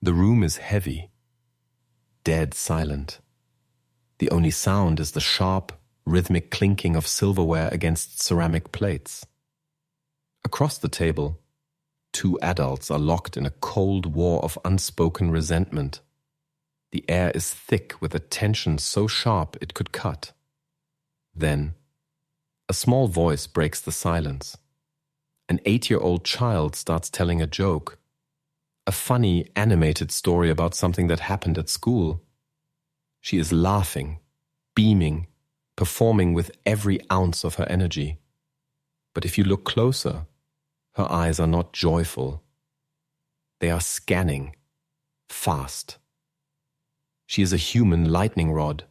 The room is heavy, dead silent. The only sound is the sharp, rhythmic clinking of silverware against ceramic plates. Across the table, two adults are locked in a cold war of unspoken resentment. The air is thick with a tension so sharp it could cut. Then, a small voice breaks the silence. An 8-year-old child starts telling a joke. A funny, animated story about something that happened at school. She is laughing, beaming, performing with every ounce of her energy. But if you look closer, her eyes are not joyful. They are scanning, fast. She is a human lightning rod,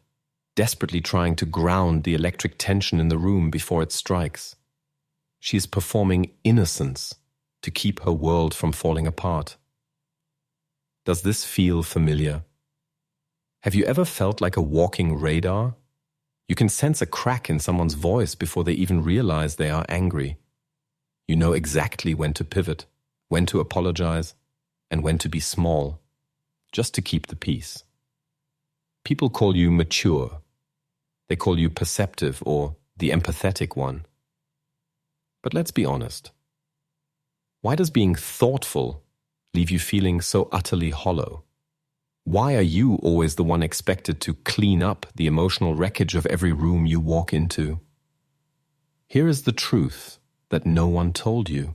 desperately trying to ground the electric tension in the room before it strikes. She is performing innocence to keep her world from falling apart. Does this feel familiar? Have you ever felt like a walking radar? You can sense a crack in someone's voice before they even realize they are angry. You know exactly when to pivot, when to apologize, and when to be small, just to keep the peace. People call you mature. They call you perceptive or the empathetic one. But let's be honest. Why does being thoughtful leave you feeling so utterly hollow? Why are you always the one expected to clean up the emotional wreckage of every room you walk into? Here is the truth that no one told you.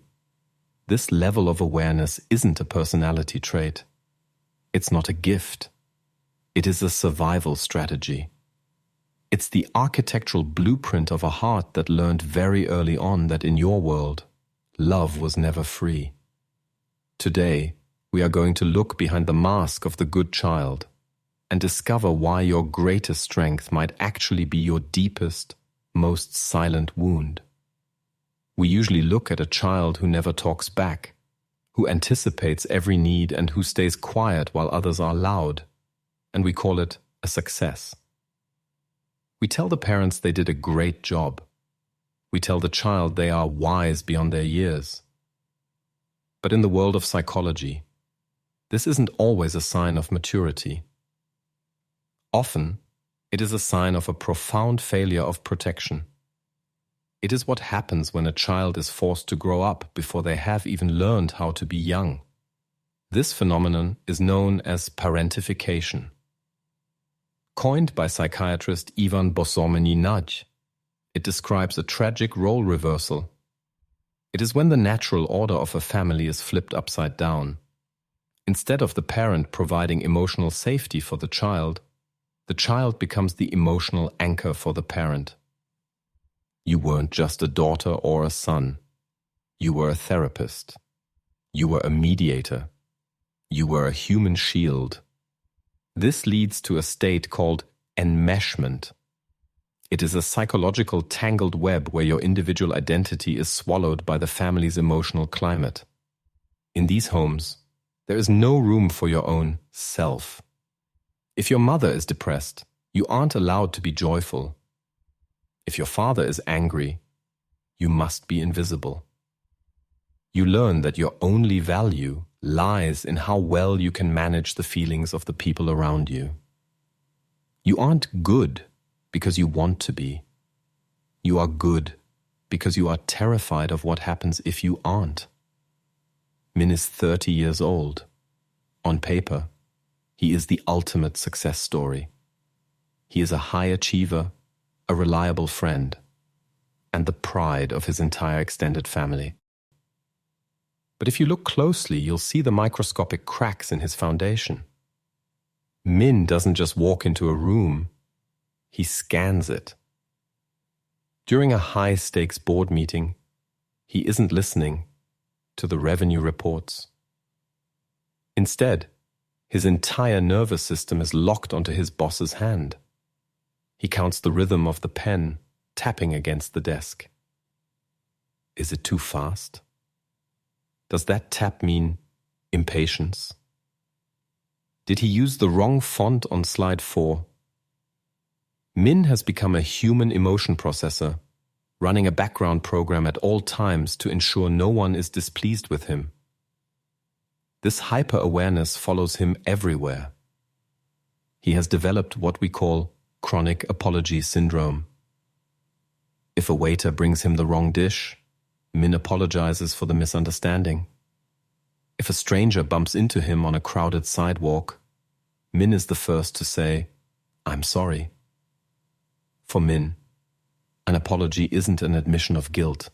This level of awareness isn't a personality trait. It's not a gift. It is a survival strategy. It's the architectural blueprint of a heart that learned very early on that in your world, love was never free. Today, we are going to look behind the mask of the good child and discover why your greatest strength might actually be your deepest, most silent wound. We usually look at a child who never talks back, who anticipates every need and who stays quiet while others are loud, and we call it a success. We tell the parents they did a great job. We tell the child they are wise beyond their years. But in the world of psychology, this isn't always a sign of maturity. Often, it is a sign of a profound failure of protection. It is what happens when a child is forced to grow up before they have even learned how to be young. This phenomenon is known as parentification. Coined by psychiatrist Boszormenyi-Nagy, it describes a tragic role reversal. It is when the natural order of a family is flipped upside down. Instead of the parent providing emotional safety for the child becomes the emotional anchor for the parent. You weren't just a daughter or a son. You were a therapist. You were a mediator. You were a human shield. This leads to a state called enmeshment. It is a psychological tangled web where your individual identity is swallowed by the family's emotional climate. In these homes, there is no room for your own self. If your mother is depressed, you aren't allowed to be joyful. If your father is angry, you must be invisible. You learn that your only value lies in how well you can manage the feelings of the people around you. You aren't good because you want to be. You are good because you are terrified of what happens if you aren't. Min is 30 years old. On paper, he is the ultimate success story. He is a high achiever, a reliable friend, and the pride of his entire extended family. But if you look closely, you'll see the microscopic cracks in his foundation. Min doesn't just walk into a room, he scans it. During a high-stakes board meeting, he isn't listening to the revenue reports. Instead, his entire nervous system is locked onto his boss's hand. He counts the rhythm of the pen tapping against the desk. Is it too fast? Does that tap mean impatience? Did he use the wrong font on slide 4? Min has become a human emotion processor, running a background program at all times to ensure no one is displeased with him. This hyper-awareness follows him everywhere. He has developed what we call chronic apology syndrome. If a waiter brings him the wrong dish, Min apologizes for the misunderstanding. If a stranger bumps into him on a crowded sidewalk, Min is the first to say, "I'm sorry." For Min, an apology isn't an admission of guilt.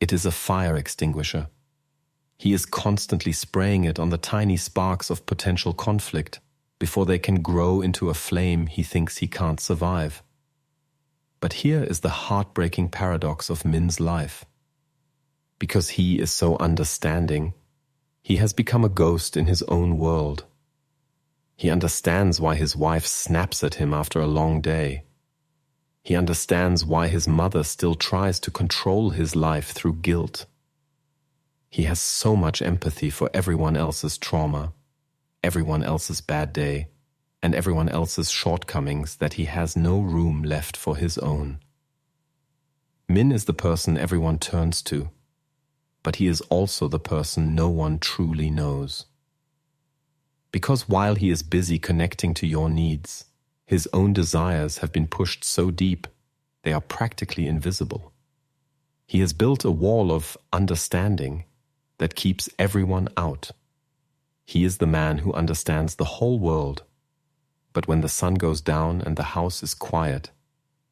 It is a fire extinguisher. He is constantly spraying it on the tiny sparks of potential conflict before they can grow into a flame he thinks he can't survive. But here is the heartbreaking paradox of Min's life. Because he is so understanding, he has become a ghost in his own world. He understands why his wife snaps at him after a long day. He understands why his mother still tries to control his life through guilt. He has so much empathy for everyone else's trauma, everyone else's bad day, and everyone else's shortcomings that he has no room left for his own. Min is the person everyone turns to, but he is also the person no one truly knows. Because while he is busy connecting to your needs, his own desires have been pushed so deep, they are practically invisible. He has built a wall of understanding that keeps everyone out. He is the man who understands the whole world, but when the sun goes down and the house is quiet,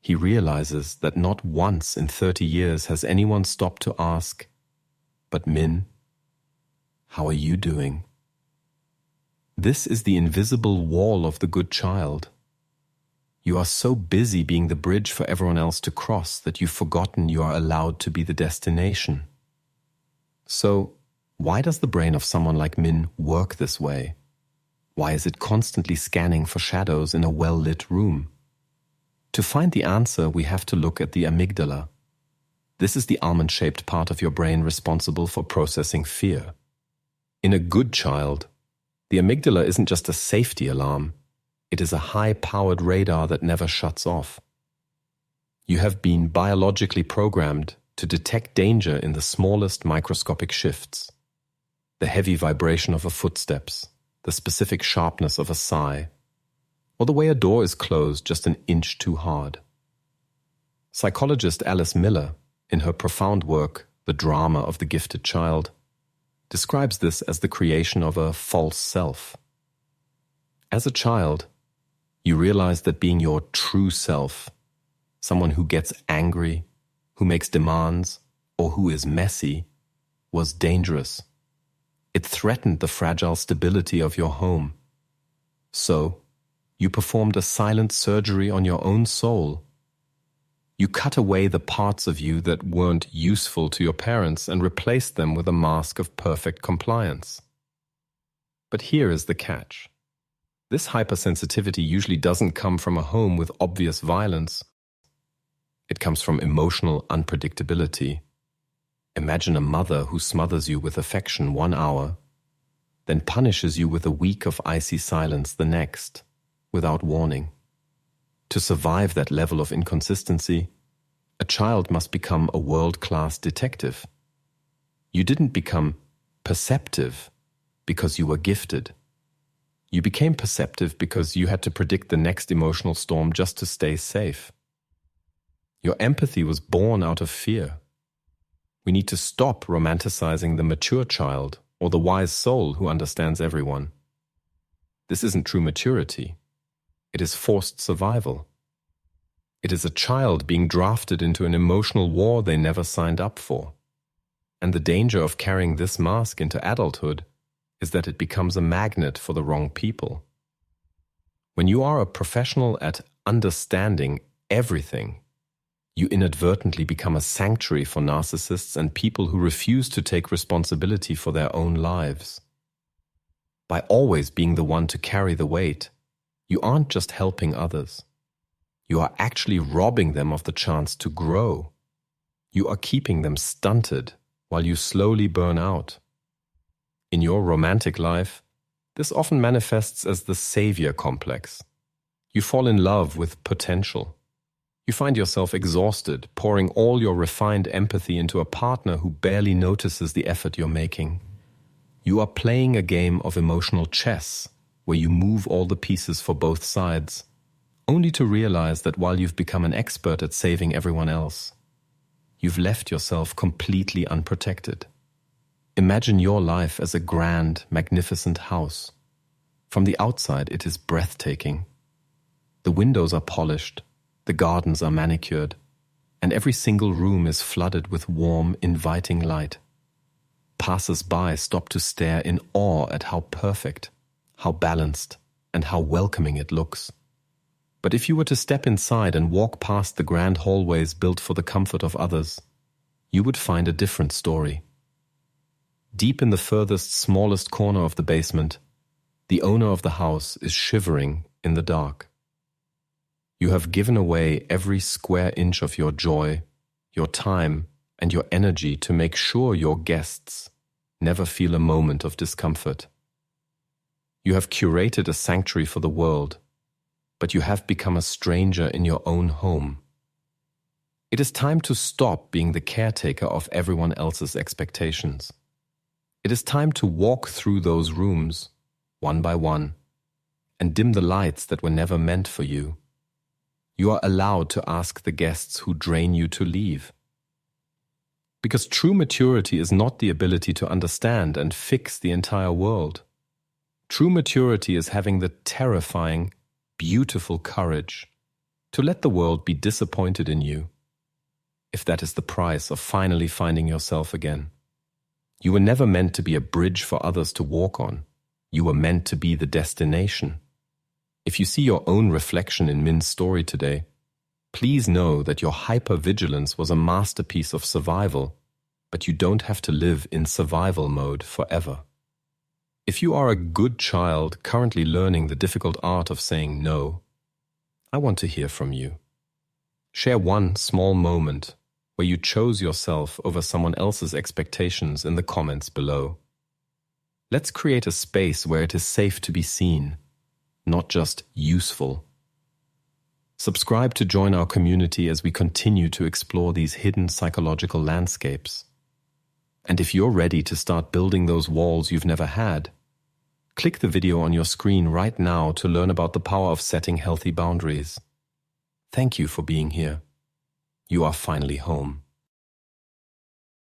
he realizes that not once in 30 years has anyone stopped to ask, "But Min, how are you doing?" This is the invisible wall of the good child. You are so busy being the bridge for everyone else to cross that you've forgotten you are allowed to be the destination. So, why does the brain of someone like Min work this way? Why is it constantly scanning for shadows in a well-lit room? To find the answer, we have to look at the amygdala. This is the almond-shaped part of your brain responsible for processing fear. In a good child, the amygdala isn't just a safety alarm. It is a high-powered radar that never shuts off. You have been biologically programmed to detect danger in the smallest microscopic shifts. The heavy vibration of a footsteps, the specific sharpness of a sigh, or the way a door is closed just an inch too hard. Psychologist Alice Miller, in her profound work, The Drama of the Gifted Child, describes this as the creation of a false self. As a child, you realize that being your true self, someone who gets angry, who makes demands, or who is messy, was dangerous. It threatened the fragile stability of your home. So, you performed a silent surgery on your own soul. You cut away the parts of you that weren't useful to your parents and replaced them with a mask of perfect compliance. But here is the catch. This hypersensitivity usually doesn't come from a home with obvious violence. It comes from emotional unpredictability. Imagine a mother who smothers you with affection 1 hour, then punishes you with a week of icy silence the next, without warning. To survive that level of inconsistency, a child must become a world-class detective. You didn't become perceptive because you were gifted. You became perceptive because you had to predict the next emotional storm just to stay safe. Your empathy was born out of fear. We need to stop romanticizing the mature child or the wise soul who understands everyone. This isn't true maturity. It is forced survival. It is a child being drafted into an emotional war they never signed up for. And the danger of carrying this mask into adulthood is that it becomes a magnet for the wrong people. When you are a professional at understanding everything, you inadvertently become a sanctuary for narcissists and people who refuse to take responsibility for their own lives. By always being the one to carry the weight, you aren't just helping others. You are actually robbing them of the chance to grow. You are keeping them stunted while you slowly burn out. In your romantic life, this often manifests as the savior complex. You fall in love with potential. You find yourself exhausted, pouring all your refined empathy into a partner who barely notices the effort you're making. You are playing a game of emotional chess, where you move all the pieces for both sides, only to realize that while you've become an expert at saving everyone else, you've left yourself completely unprotected. Imagine your life as a grand, magnificent house. From the outside, it is breathtaking. The windows are polished, the gardens are manicured, and every single room is flooded with warm, inviting light. Passers-by stop to stare in awe at how perfect, how balanced, and how welcoming it looks. But if you were to step inside and walk past the grand hallways built for the comfort of others, you would find a different story. Deep in the furthest, smallest corner of the basement, the owner of the house is shivering in the dark. You have given away every square inch of your joy, your time, and your energy to make sure your guests never feel a moment of discomfort. You have curated a sanctuary for the world, but you have become a stranger in your own home. It is time to stop being the caretaker of everyone else's expectations. It is time to walk through those rooms, one by one, and dim the lights that were never meant for you. You are allowed to ask the guests who drain you to leave. Because true maturity is not the ability to understand and fix the entire world. True maturity is having the terrifying, beautiful courage to let the world be disappointed in you, if that is the price of finally finding yourself again. You were never meant to be a bridge for others to walk on. You were meant to be the destination. If you see your own reflection in Min's story today, please know that your hyper-vigilance was a masterpiece of survival, but you don't have to live in survival mode forever. If you are a good child currently learning the difficult art of saying no, I want to hear from you. Share one small moment where you chose yourself over someone else's expectations in the comments below. Let's create a space where it is safe to be seen, not just useful. Subscribe to join our community as we continue to explore these hidden psychological landscapes. And if you're ready to start building those walls you've never had, click the video on your screen right now to learn about the power of setting healthy boundaries. Thank you for being here. You are finally home.